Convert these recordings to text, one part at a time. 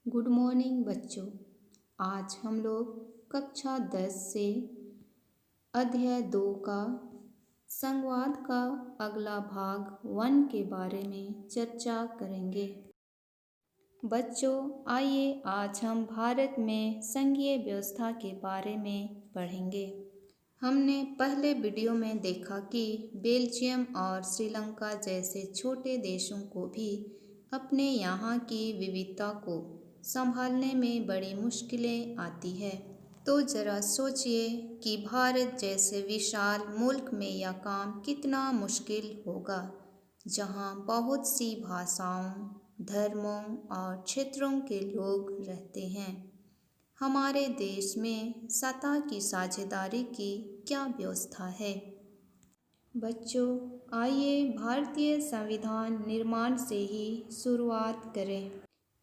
Good morning बच्चों। आज हम लोग कक्षा 10 से अध्याय 2 का संवाद का अगला भाग 1 के बारे में चर्चा करेंगे। बच्चों, आइए आज हम भारत में संघीय व्यवस्था के बारे में पढ़ेंगे। हमने पहले वीडियो में देखा कि बेल्जियम और श्रीलंका जैसे छोटे देशों को भी अपने यहाँ की विविधता को संभालने में बड़ी मुश्किलें आती है। तो ज़रा सोचिए कि भारत जैसे विशाल मुल्क में यह काम कितना मुश्किल होगा, जहाँ बहुत सी भाषाओं, धर्मों और क्षेत्रों के लोग रहते हैं। हमारे देश में सत्ता की साझेदारी की क्या व्यवस्था है? बच्चों, आइए भारतीय संविधान निर्माण से ही शुरुआत करें।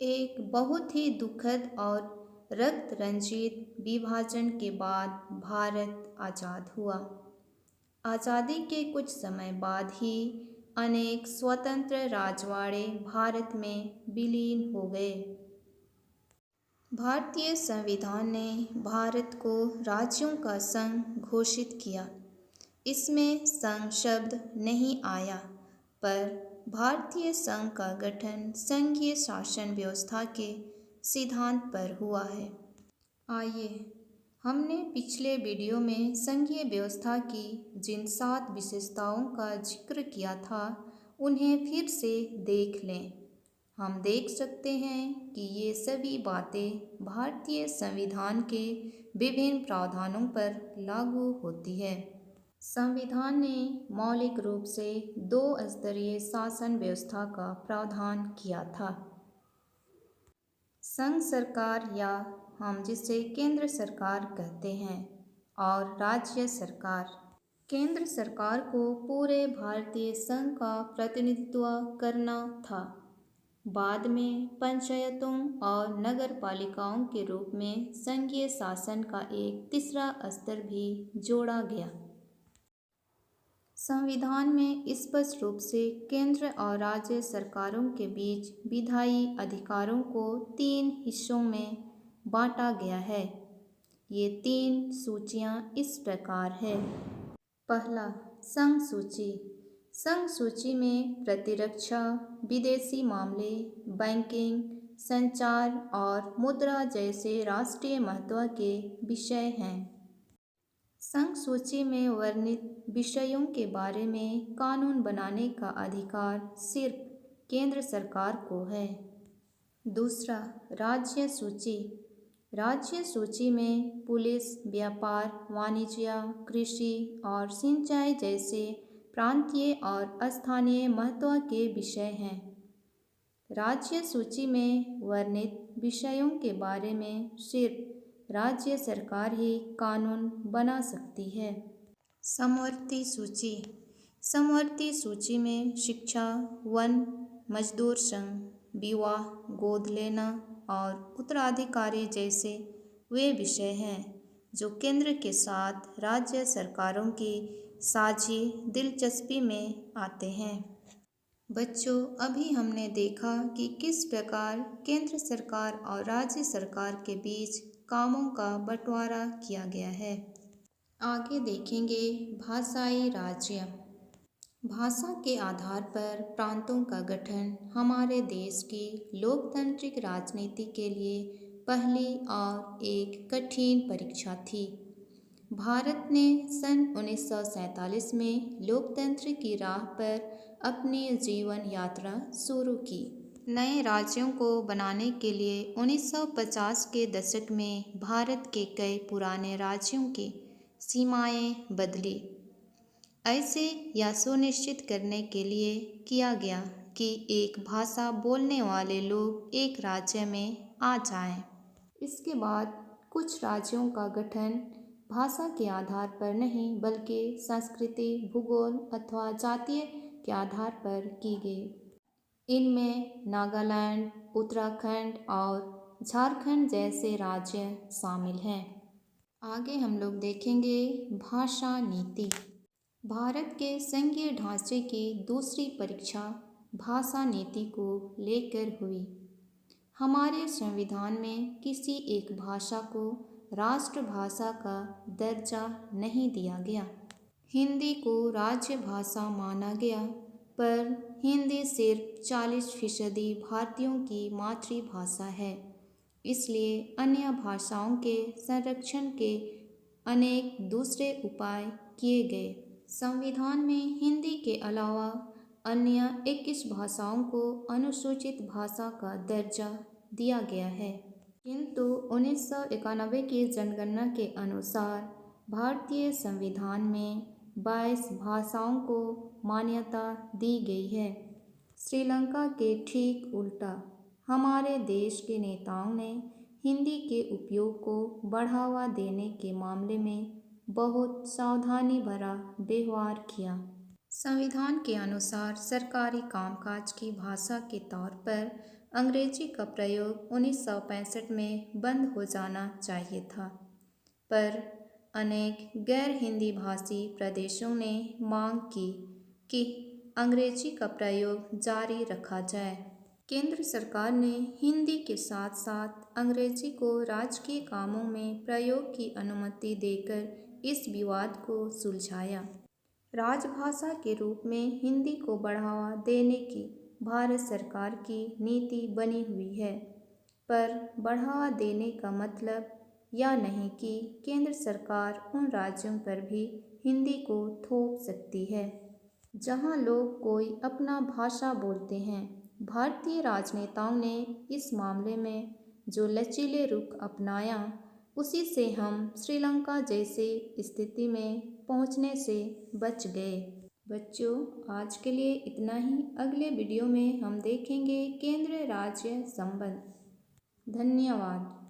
एक बहुत ही दुखद और रक्त रंजित विभाजन के बाद भारत आज़ाद हुआ। आज़ादी के कुछ समय बाद ही अनेक स्वतंत्र राजवाड़े भारत में विलीन हो गए। भारतीय संविधान ने भारत को राज्यों का संघ घोषित किया। इसमें संघ शब्द नहीं आया, पर भारतीय संघ का गठन संघीय शासन व्यवस्था के सिद्धांत पर हुआ है। आइए, हमने पिछले वीडियो में संघीय व्यवस्था की जिन 7 विशेषताओं का जिक्र किया था, उन्हें फिर से देख लें। हम देख सकते हैं कि ये सभी बातें भारतीय संविधान के विभिन्न प्रावधानों पर लागू होती है। संविधान ने मौलिक रूप से 2 स्तरीय शासन व्यवस्था का प्रावधान किया था। संघ सरकार, या हम जिसे केंद्र सरकार कहते हैं, और राज्य सरकार। केंद्र सरकार को पूरे भारतीय संघ का प्रतिनिधित्व करना था। बाद में पंचायतों और नगर पालिकाओं के रूप में संघीय शासन का एक तीसरा स्तर भी जोड़ा गया। संविधान में स्पष्ट रूप से केंद्र और राज्य सरकारों के बीच विधायी अधिकारों को 3 हिस्सों में बांटा गया है। ये 3 सूचियाँ इस प्रकार है। पहला, संघ सूची। संघ सूची में प्रतिरक्षा, विदेशी मामले, बैंकिंग, संचार और मुद्रा जैसे राष्ट्रीय महत्व के विषय हैं। संघ सूची में वर्णित विषयों के बारे में कानून बनाने का अधिकार सिर्फ केंद्र सरकार को है। दूसरा, राज्य सूची। राज्य सूची में पुलिस, व्यापार, वाणिज्य, कृषि और सिंचाई जैसे प्रांतीय और स्थानीय महत्व के विषय हैं। राज्य सूची में वर्णित विषयों के बारे में सिर्फ राज्य सरकार ही कानून बना सकती है। समवर्ती सूची। समवर्ती सूची में शिक्षा, वन, मजदूर संघ, विवाह, गोद लेना और उत्तराधिकारी जैसे वे विषय हैं जो केंद्र के साथ राज्य सरकारों की साझी दिलचस्पी में आते हैं। बच्चों, अभी हमने देखा कि किस प्रकार केंद्र सरकार और राज्य सरकार के बीच कामों का बंटवारा किया गया है। आगे देखेंगे भाषाई राज्य। भाषा के आधार पर प्रांतों का गठन हमारे देश की लोकतांत्रिक राजनीति के लिए पहली और एक कठिन परीक्षा थी। भारत ने सन 1947 में लोकतंत्र की राह पर अपनी जीवन यात्रा शुरू की। नए राज्यों को बनाने के लिए 1950 के दशक में भारत के कई पुराने राज्यों की सीमाएं बदली। ऐसे यह सुनिश्चित करने के लिए किया गया कि एक भाषा बोलने वाले लोग एक राज्य में आ जाएं। इसके बाद कुछ राज्यों का गठन भाषा के आधार पर नहीं, बल्कि संस्कृति, भूगोल अथवा जातीय के आधार पर की गई। इनमें नागालैंड, उत्तराखंड और झारखंड जैसे राज्य शामिल हैं। आगे हम लोग देखेंगे भाषा नीति। भारत के संघीय ढांचे की दूसरी परीक्षा भाषा नीति को लेकर हुई। हमारे संविधान में किसी एक भाषा को राष्ट्रभाषा का दर्जा नहीं दिया गया। हिंदी को राज्य भाषा माना गया, पर हिंदी सिर्फ 40% भारतीयों की मातृभाषा है। इसलिए अन्य भाषाओं के संरक्षण के अनेक दूसरे उपाय किए गए। संविधान में हिंदी के अलावा अन्य 21 भाषाओं को अनुसूचित भाषा का दर्जा दिया गया है, किंतु 1991 की जनगणना के अनुसार भारतीय संविधान में 22 भाषाओं को मान्यता दी गई है। श्रीलंका के ठीक उल्टा, हमारे देश के नेताओं ने हिंदी के उपयोग को बढ़ावा देने के मामले में बहुत सावधानी भरा व्यवहार किया। संविधान के अनुसार सरकारी कामकाज की भाषा के तौर पर अंग्रेजी का प्रयोग 1965 में बंद हो जाना चाहिए था, पर अनेक गैर हिंदी भाषी प्रदेशों ने मांग की कि अंग्रेजी का प्रयोग जारी रखा जाए। केंद्र सरकार ने हिंदी के साथ साथ अंग्रेजी को राजकीय कामों में प्रयोग की अनुमति देकर इस विवाद को सुलझाया। राजभाषा के रूप में हिंदी को बढ़ावा देने की भारत सरकार की नीति बनी हुई है, पर बढ़ावा देने का मतलब यह नहीं कि केंद्र सरकार उन राज्यों पर भी हिंदी को थोप सकती है जहां लोग कोई अपना भाषा बोलते हैं। भारतीय राजनेताओं ने इस मामले में जो लचीले रुख अपनाया, उसी से हम श्रीलंका जैसी स्थिति में पहुंचने से बच गए। बच्चों, आज के लिए इतना ही। अगले वीडियो में हम देखेंगे केंद्र राज्य संबंध। धन्यवाद।